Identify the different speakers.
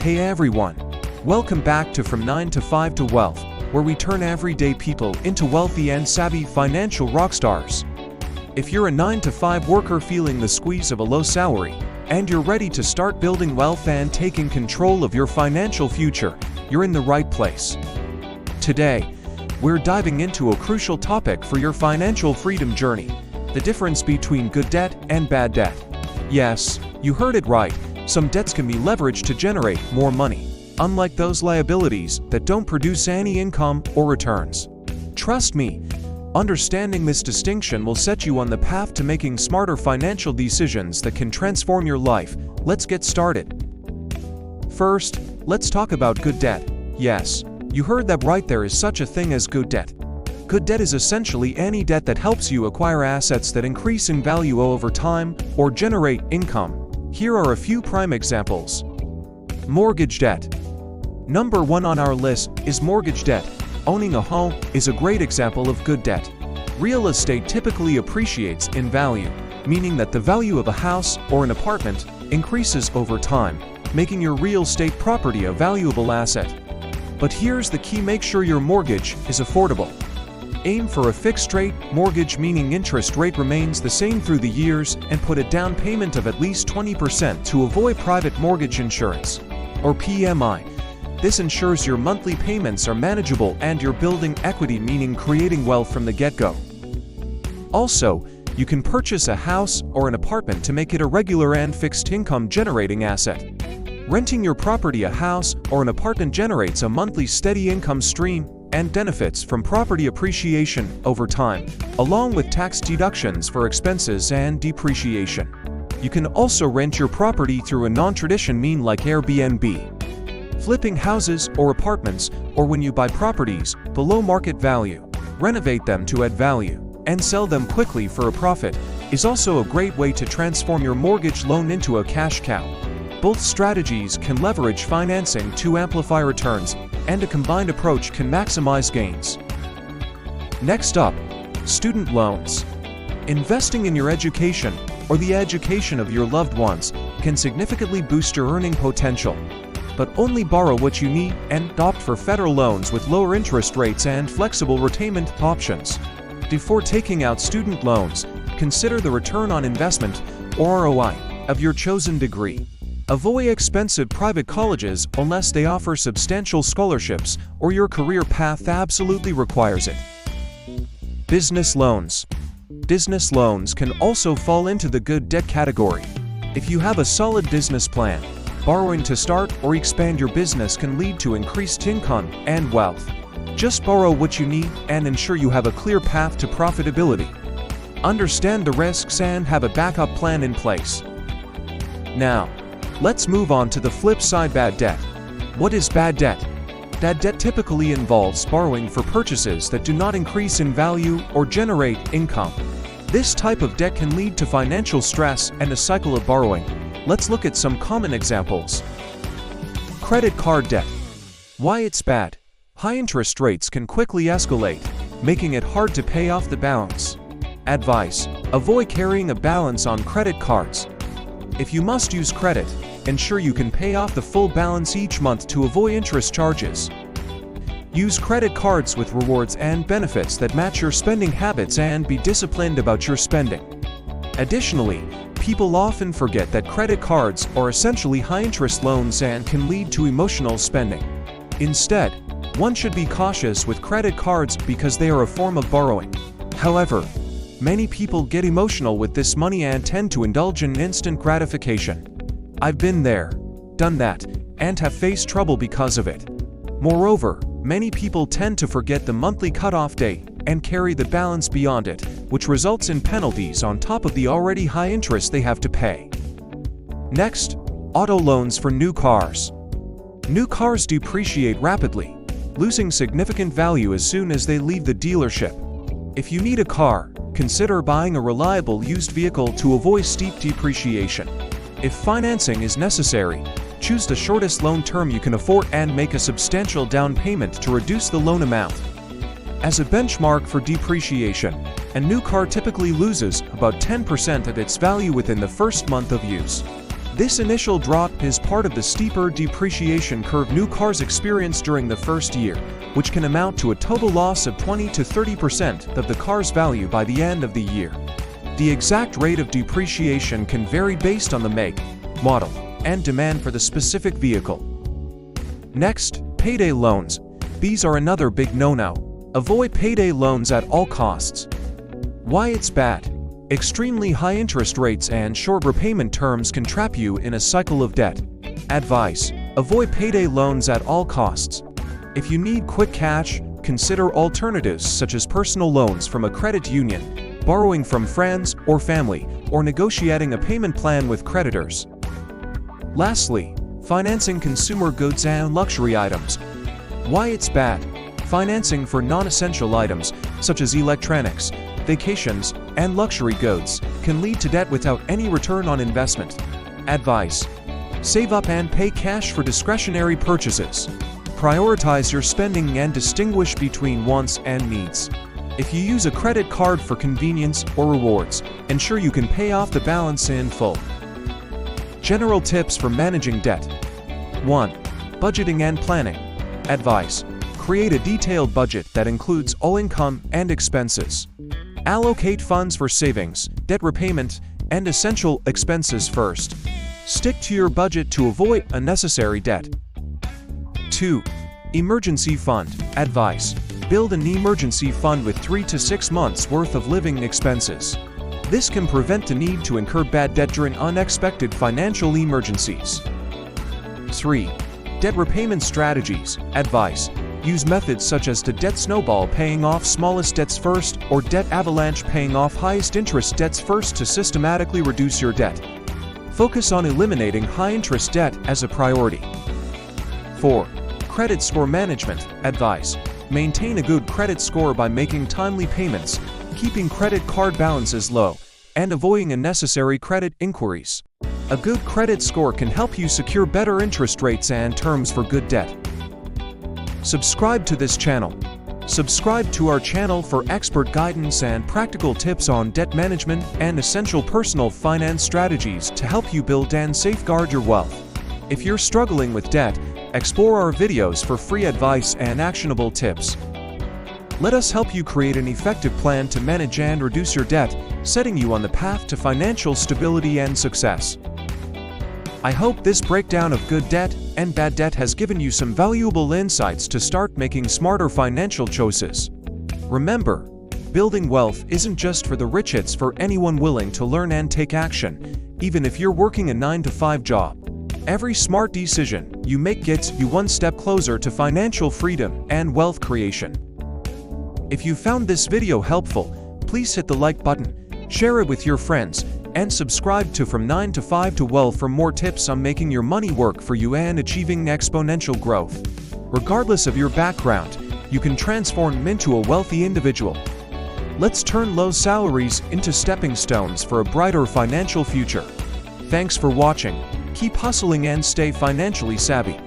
Speaker 1: Hey everyone! Welcome back to From 9 to 5 to Wealth, where we turn everyday people into wealthy and savvy financial rockstars. If you're a 9 to 5 worker feeling the squeeze of a low salary, and you're ready to start building wealth and taking control of your financial future, you're in the right place. Today, we're diving into a crucial topic for your financial freedom journey: the difference between good debt and bad debt. Yes, you heard it right. Some debts can be leveraged to generate more money, unlike those liabilities that don't produce any income or returns. Trust me, understanding this distinction will set you on the path to making smarter financial decisions that can transform your life. Let's get started. First, let's talk about good debt. Yes, you heard that right, there is such a thing as good debt. Good debt is essentially any debt that helps you acquire assets that increase in value over time or generate income. Here are a few prime examples. Mortgage debt. Number 1 on our list is mortgage debt. Owning a home is a great example of good debt. Real estate typically appreciates in value, meaning that the value of a house or an apartment increases over time, making your real estate property a valuable asset. But here's the key: make sure your mortgage is affordable. Aim for a fixed-rate mortgage, meaning interest rate remains the same through the years, and put a down payment of at least 20% to avoid private mortgage insurance, or PMI. This ensures your monthly payments are manageable and you're building equity, meaning creating wealth from the get-go. Also, you can purchase a house or an apartment to make it a regular and fixed income generating asset. Renting your property, a house or an apartment, generates a monthly steady income stream and benefits from property appreciation over time, along with tax deductions for expenses and depreciation. You can also rent your property through a non-traditional means like Airbnb. Flipping houses or apartments, or when you buy properties below market value, renovate them to add value, and sell them quickly for a profit, is also a great way to transform your mortgage loan into a cash cow. Both strategies can leverage financing to amplify returns, and a combined approach can maximize gains. Next up, student loans. Investing in your education or the education of your loved ones can significantly boost your earning potential. But only borrow what you need and opt for federal loans with lower interest rates and flexible repayment options. Before taking out student loans, consider the return on investment, or ROI, of your chosen degree. Avoid expensive private colleges unless they offer substantial scholarships or your career path absolutely requires it. Business loans. Business loans can also fall into the good debt category. If you have a solid business plan, borrowing to start or expand your business can lead to increased income and wealth. Just borrow what you need and ensure you have a clear path to profitability. Understand the risks and have a backup plan in place. Now, let's move on to the flip side: bad debt. What is bad debt? Bad debt typically involves borrowing for purchases that do not increase in value or generate income. This type of debt can lead to financial stress and a cycle of borrowing. Let's look at some common examples. Credit card debt. Why it's bad? High interest rates can quickly escalate, making it hard to pay off the balance. Advice: avoid carrying a balance on credit cards. If you must use credit, ensure you can pay off the full balance each month to avoid interest charges. Use credit cards with rewards and benefits that match your spending habits, and be disciplined about your spending. Additionally, people often forget that credit cards are essentially high-interest loans and can lead to emotional spending. Instead, one should be cautious with credit cards because they are a form of borrowing. However, many people get emotional with this money and tend to indulge in instant gratification. I've been there, done that, and have faced trouble because of it. Moreover, many people tend to forget the monthly cutoff date and carry the balance beyond it, which results in penalties on top of the already high interest they have to pay. Next, auto loans for new cars. New cars depreciate rapidly, losing significant value as soon as they leave the dealership. If you need a car, consider buying a reliable used vehicle to avoid steep depreciation. If financing is necessary, choose the shortest loan term you can afford and make a substantial down payment to reduce the loan amount. As a benchmark for depreciation, a new car typically loses about 10% of its value within the first month of use. This initial drop is part of the steeper depreciation curve new cars experience during the first year, which can amount to a total loss of 20 to 30% of the car's value by the end of the year. The exact rate of depreciation can vary based on the make, model, and demand for the specific vehicle. Next, payday loans. These are another big no-no. Avoid payday loans at all costs. Why it's bad? Extremely high interest rates and short repayment terms can trap you in a cycle of debt. Advice: avoid payday loans at all costs. If you need quick cash, consider alternatives such as personal loans from a credit union, borrowing from friends or family, or negotiating a payment plan with creditors. Lastly, financing consumer goods and luxury items. Why it's bad? Financing for non-essential items such as electronics, vacations, and luxury goods can lead to debt without any return on investment. Advice: save up and pay cash for discretionary purchases. Prioritize your spending and distinguish between wants and needs. If you use a credit card for convenience or rewards, ensure you can pay off the balance in full. General tips for managing debt. 1. Budgeting and planning. Advice: create a detailed budget that includes all income and expenses. Allocate funds for savings, debt repayment, and essential expenses first. Stick to your budget to avoid unnecessary debt. 2. Emergency fund. Advice: build an emergency fund with 3 to 6 months' worth of living expenses. This can prevent the need to incur bad debt during unexpected financial emergencies. 3. Debt repayment strategies. Advice: use methods such as the debt snowball, paying off smallest debts first, or debt avalanche, paying off highest interest debts first to systematically reduce your debt. Focus on eliminating high-interest debt as a priority. 4. Credit score management. Advice: maintain a good credit score by making timely payments, keeping credit card balances low, and avoiding unnecessary credit inquiries. A good credit score can help you secure better interest rates and terms for good debt. Subscribe to this channel. Subscribe to our channel for expert guidance and practical tips on debt management and essential personal finance strategies to help you build and safeguard your wealth. If you're struggling with debt, explore our videos for free advice and actionable tips. Let us help you create an effective plan to manage and reduce your debt, setting you on the path to financial stability and success. I hope this breakdown of good debt and bad debt has given you some valuable insights to start making smarter financial choices. Remember, building wealth isn't just for the rich, it's for anyone willing to learn and take action, even if you're working a 9-to-5 job. Every smart decision you make gets you one step closer to financial freedom and wealth creation. If you found this video helpful, please hit the like button, share it with your friends, and subscribe to From 9 to 5 to Wealth for more tips on making your money work for you and achieving exponential growth. Regardless of your background, you can transform into a wealthy individual. Let's turn low salaries into stepping stones for a brighter financial future. Thanks for watching. Keep hustling and stay financially savvy.